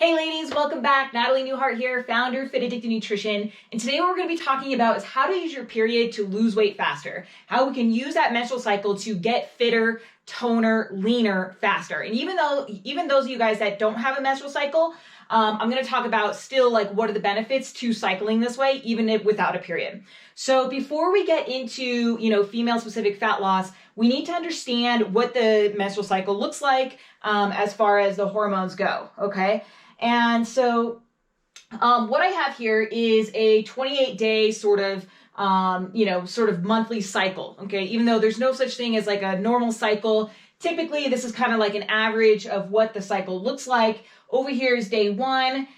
Hey ladies, welcome back. Natalie Newhart here, founder of Fit Addicted Nutrition. And today what we're going to be talking about is how to use your period to lose weight faster. How we can use that menstrual cycle to get fitter, toner, leaner faster. And even those of you guys that don't have a menstrual cycle, I'm going to talk about still like what are the benefits to cycling this way, even if without a period. So before we get into, female specific fat loss, we need to understand what the menstrual cycle looks like as far as the hormones go. Okay. And so what I have here is a 28-day sort of monthly cycle, okay? Even though there's no such thing as like a normal cycle, typically this is kind of like an average of what the cycle looks like. Over here is day 1,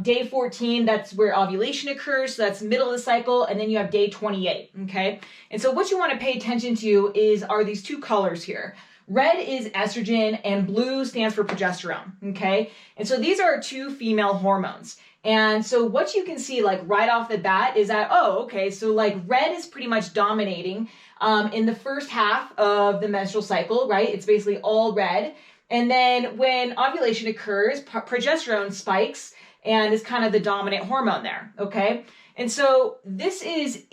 day 14, that's where ovulation occurs, so that's middle of the cycle, and then you have day 28, okay? And so what you want to pay attention to are these two colors here. Red is estrogen and blue stands for progesterone, okay? And so these are two female hormones. And so what you can see like right off the bat is that, so like red is pretty much dominating in the first half of the menstrual cycle, right? It's basically all red. And then when ovulation occurs, progesterone spikes and is kind of the dominant hormone there, okay? And so this is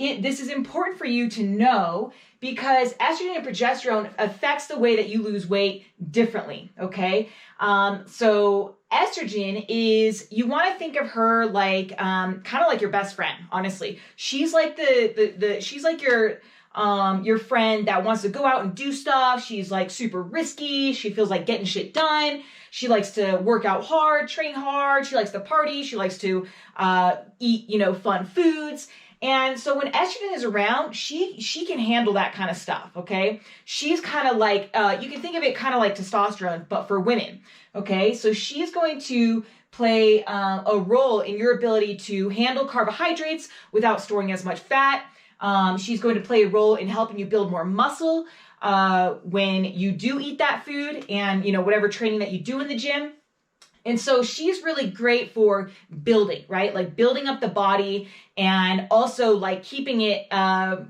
important for you to know because estrogen and progesterone affects the way that you lose weight differently, okay? So estrogen you want to think of her like kind of like your best friend, honestly. She's like she's like your friend that wants to go out and do stuff. She's like super risky. She feels like getting shit done. She likes to work out hard, train hard. She likes to party. She likes to eat, fun foods. And so when estrogen is around, she can handle that kind of stuff, okay? She's kind of like, you can think of it kind of like testosterone, but for women, okay? So she's going to play a role in your ability to handle carbohydrates without storing as much fat. She's going to play a role in helping you build more muscle when you do eat that food and, whatever training that you do in the gym. And so she's really great for building, right? Like building up the body and also like keeping it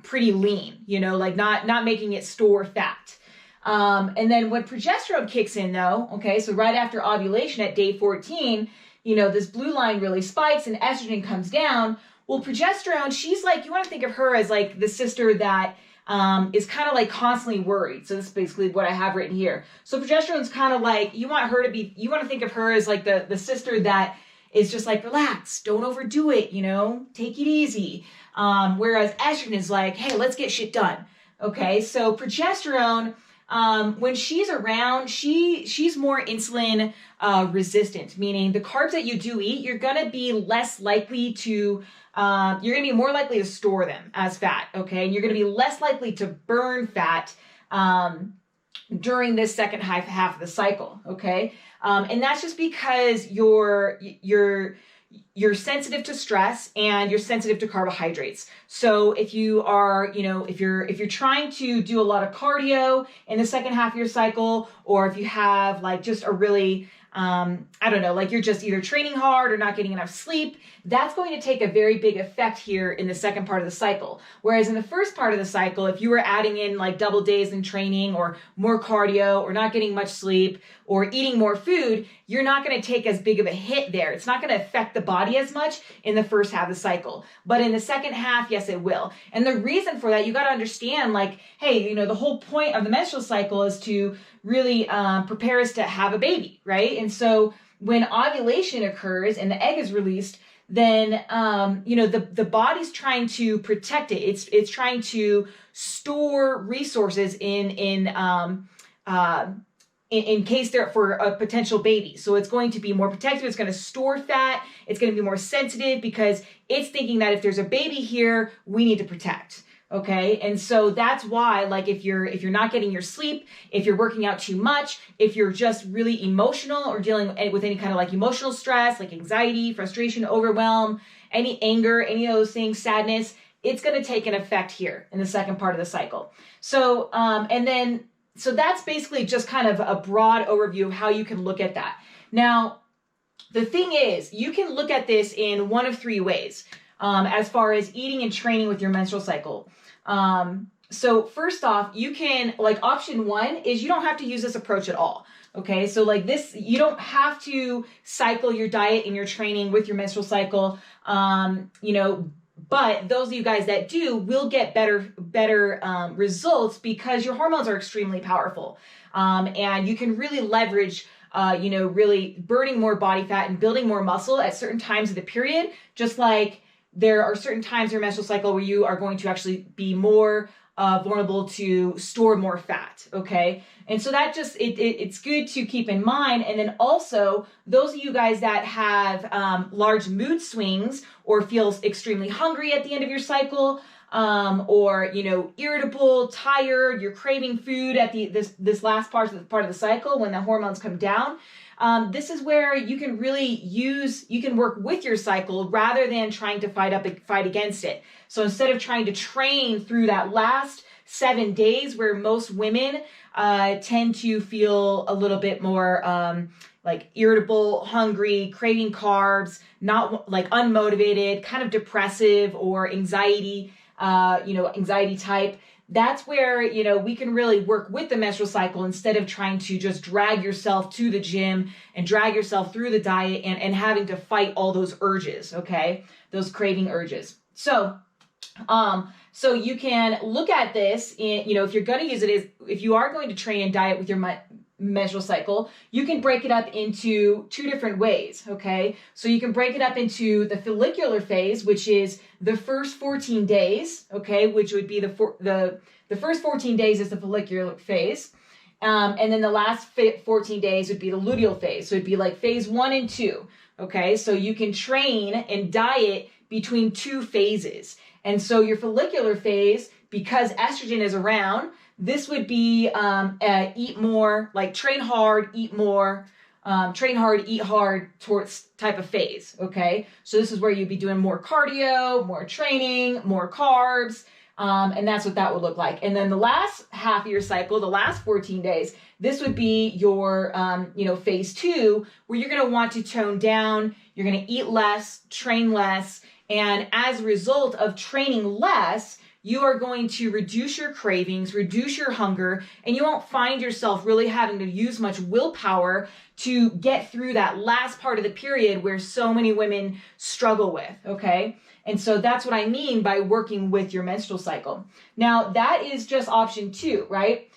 pretty lean, like not making it store fat. And then when progesterone kicks in though, okay, so right after ovulation at day 14, this blue line really spikes and estrogen comes down. Well, progesterone, she's like, you want to think of her as like the sister that is kind of like constantly worried. So this is basically what I have written here. So progesterone's kind of like, you want to think of her as like the sister that is just like, relax, don't overdo it, take it easy. Whereas estrogen is like, hey, let's get shit done. Okay, so progesterone, when she's around, she's more insulin resistant, meaning the carbs that you do eat, you're going to be less likely to you're going to be more likely to store them as fat, okay? And you're going to be less likely to burn fat during this second half of the cycle, okay? And that's just because you're sensitive to stress and you're sensitive to carbohydrates. So if you are, if you're trying to do a lot of cardio in the second half of your cycle, or if you have like just a really like you're just either training hard or not getting enough sleep, that's going to take a very big effect here in the second part of the cycle. Whereas in the first part of the cycle, if you were adding in like double days in training or more cardio or not getting much sleep or eating more food, you're not going to take as big of a hit there. It's not going to affect the body as much in the first half of the cycle. But in the second half, yes, it will. And the reason for that, you got to understand like, hey, the whole point of the menstrual cycle is to really prepare us to have a baby, right? And so when ovulation occurs and the egg is released, then the body's trying to protect it. It's trying to store resources in case they're for a potential baby. So it's going to be more protective. It's going to store fat. It's going to be more sensitive because it's thinking that if there's a baby here, we need to protect. Okay. And so that's why, like, if you're not getting your sleep, if you're working out too much, if you're just really emotional or dealing with any kind of like emotional stress, like anxiety, frustration, overwhelm, any anger, any of those things, sadness, it's going to take an effect here in the second part of the cycle. So, so that's basically just kind of a broad overview of how you can look at that. Now, the thing is, you can look at this in one of three ways as far as eating and training with your menstrual cycle. So first off, you can, like option 1 is you don't have to use this approach at all. Okay, so like this, you don't have to cycle your diet and your training with your menstrual cycle, but those of you guys that do will get better results because your hormones are extremely powerful, and you can really leverage, really burning more body fat and building more muscle at certain times of the period, just like there are certain times in your menstrual cycle where you are going to actually be more vulnerable to store more fat, okay? And so that just, it's good to keep in mind. And then also, those of you guys that have large mood swings or feel extremely hungry at the end of your cycle, or, irritable, tired, you're craving food at this last part of the cycle when the hormones come down, this is where you can work with your cycle rather than trying to fight against it. So instead of trying to train through that last 7 days where most women tend to feel a little bit more like irritable, hungry, craving carbs, not like unmotivated, kind of depressive or anxiety type. That's where, we can really work with the menstrual cycle instead of trying to just drag yourself to the gym and drag yourself through the diet and having to fight all those urges, okay? Those craving urges. So you can look at this if you're going to use it if you are going to train and diet with your menstrual cycle, you can break it up into 2 different ways, okay? So you can break it up into the follicular phase, which is the first 14 days, okay, which would be the first 14 days is the follicular phase. And then the last 14 days would be the luteal phase. So it'd be like phase 1 and 2, okay? So you can train and diet between 2 phases. And so your follicular phase, because estrogen is around, this would be eat more, like train hard, eat more, train hard, eat hard towards type of phase, okay? So this is where you'd be doing more cardio, more training, more carbs, and that's what that would look like. And then the last half of your cycle, the last 14 days, this would be your, phase 2, where you're going to want to tone down, you're going to eat less, train less, and as a result of training less, you are going to reduce your cravings, reduce your hunger, and you won't find yourself really having to use much willpower to get through that last part of the period where so many women struggle with, okay? And so that's what I mean by working with your menstrual cycle. Now, that is just option 2, right?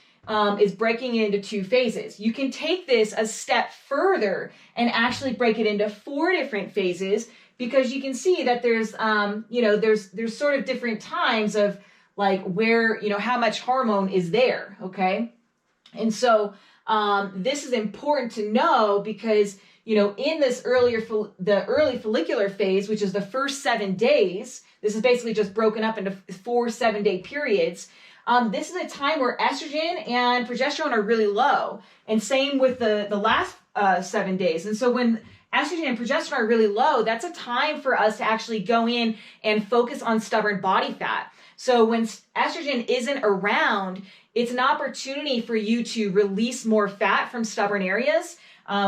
Is breaking it into 2 phases. You can take this a step further and actually break it into 4 different phases, because you can see that there's, there's sort of different times of like where, how much hormone is there, okay? And so this is important to know because, in this the early follicular phase, which is the first 7 days, this is basically just broken up into 4 7-day periods. This is a time where estrogen and progesterone are really low, and same with the last 7 days. And so when estrogen and progesterone are really low, that's a time for us to actually go in and focus on stubborn body fat. So when estrogen isn't around, it's an opportunity for you to release more fat from stubborn areas,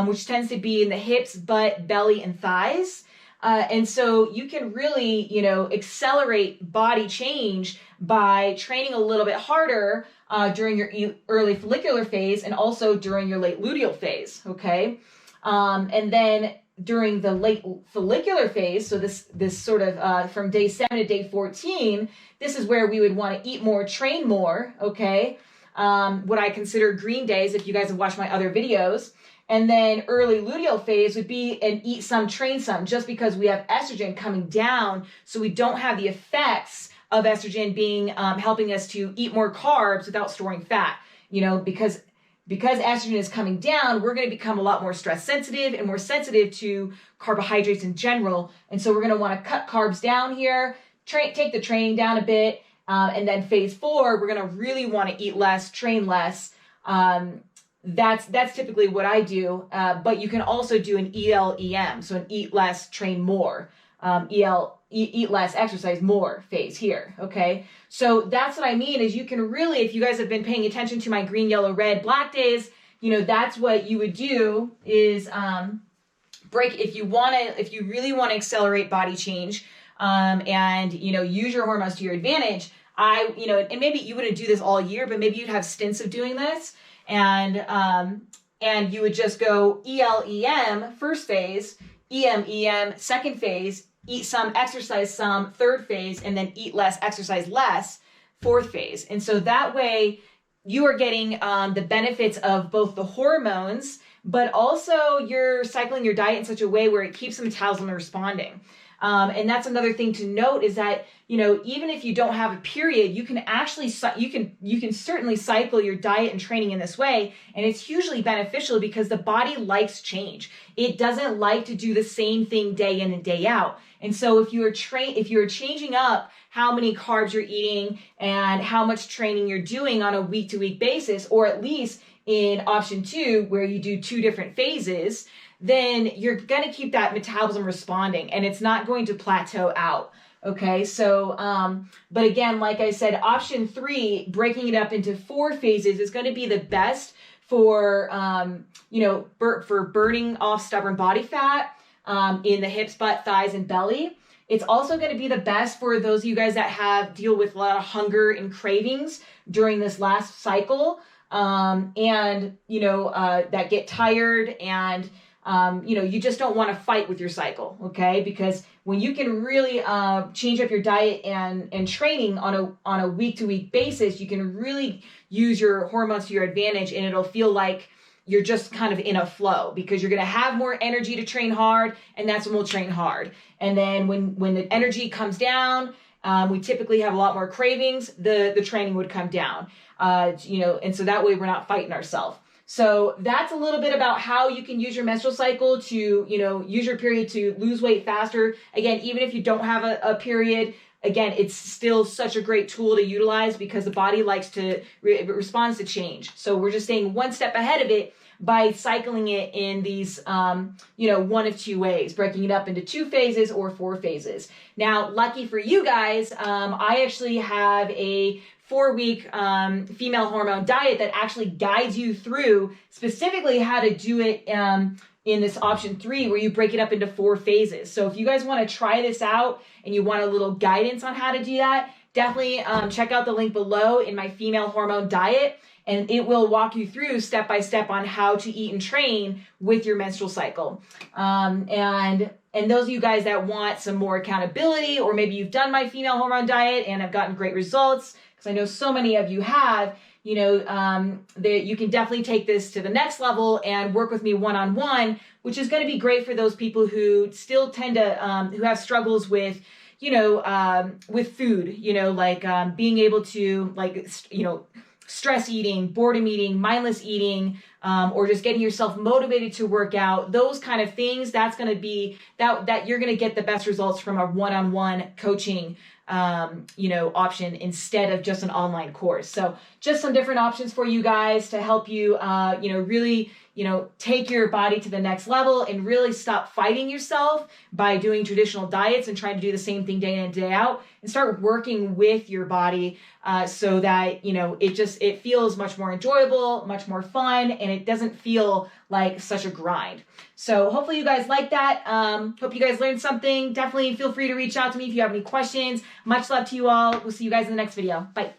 which tends to be in the hips, butt, belly, and thighs. And so you can really, accelerate body change by training a little bit harder during your early follicular phase and also during your late luteal phase, okay? And then during the late follicular phase, so this sort of from day 7 to day 14, this is where we would want to eat more, train more, okay? What I consider green days, if you guys have watched my other videos. And then early luteal phase would be an eat some, train some, just because we have estrogen coming down, so we don't have the effects of estrogen being helping us to eat more carbs without storing fat, because estrogen is coming down, we're going to become a lot more stress sensitive and more sensitive to carbohydrates in general. And so we're going to want to cut carbs down here, take the training down a bit. And then phase 4, we're going to really want to eat less, train less. That's typically what I do. But you can also do an ELEM, so an eat less, train more. Eat less, exercise more phase here, okay? So that's what I mean is you can really, if you guys have been paying attention to my green, yellow, red, black days, that's what you would do is if you really want to accelerate body change and, use your hormones to your advantage, and maybe you wouldn't do this all year, but maybe you'd have stints of doing this. And and you would just go ELEM first phase, EM second phase, eat some, exercise some third phase, and then eat less, exercise less fourth phase. And so that way you are getting the benefits of both the hormones, but also you're cycling your diet in such a way where it keeps the metabolism responding. And that's another thing to note is that, you know, even if you don't have a period, you can actually, you can certainly cycle your diet and training in this way. And it's hugely beneficial because the body likes change. It doesn't like to do the same thing day in and day out. And so if you're changing up how many carbs you're eating and how much training you're doing on a week-to-week basis, or at least in option 2, where you do 2 different phases, then you're going to keep that metabolism responding and it's not going to plateau out. Okay, so, but again, like I said, option 3, breaking it up into 4 phases is going to be the best for, you know, for burning off stubborn body fat in the hips, butt, thighs, and belly. It's also going to be the best for those of you guys that deal with a lot of hunger and cravings during this last cycle, and, you know, that get tired and, you know, you just don't want to fight with your cycle, okay? Because when you can really change up your diet and training on a week-to-week basis, you can really use your hormones to your advantage, and it'll feel like you're just kind of in a flow because you're going to have more energy to train hard, and that's when we'll train hard. And then when the energy comes down, we typically have a lot more cravings, the training would come down, you know, and so that way we're not fighting ourselves. So that's a little bit about how you can use your menstrual cycle to, you know, use your period to lose weight faster. Again, even if you don't have a period, again, it's still such a great tool to utilize because the body likes to, responds to change. So we're just staying one step ahead of it by cycling it in these, you know, 1 of 2 ways, breaking it up into 2 phases or 4 phases. Now, lucky for you guys, I actually have a 4-week female hormone diet that actually guides you through specifically how to do it in this option 3, where you break it up into 4 phases. So if you guys want to try this out and you want a little guidance on how to do that, definitely check out the link below in my female hormone diet, and it will walk you through step by step on how to eat and train with your menstrual cycle. And those of you guys that want some more accountability, or maybe you've done my female hormone diet and have gotten great results, because I know so many of you have, you know, that you can definitely take this to the next level and work with me one-on-one, which is going to be great for those people who still tend to, who have struggles with, you know, with food, you know, like being able to, like, you know, stress eating, boredom eating, mindless eating, or just getting yourself motivated to work out, those kind of things. That's going to be that you're going to get the best results from a one-on-one coaching you know, option instead of just an online course. So just some different options for you guys to help you, you know, really, you know, take your body to the next level and really stop fighting yourself by doing traditional diets and trying to do the same thing day in and day out, and start working with your body so that, you know, it feels much more enjoyable, much more fun, and it doesn't feel like such a grind. So hopefully you guys like that. Hope you guys learned something. Definitely feel free to reach out to me if you have any questions. Much love to you all. We'll see you guys in the next video. Bye.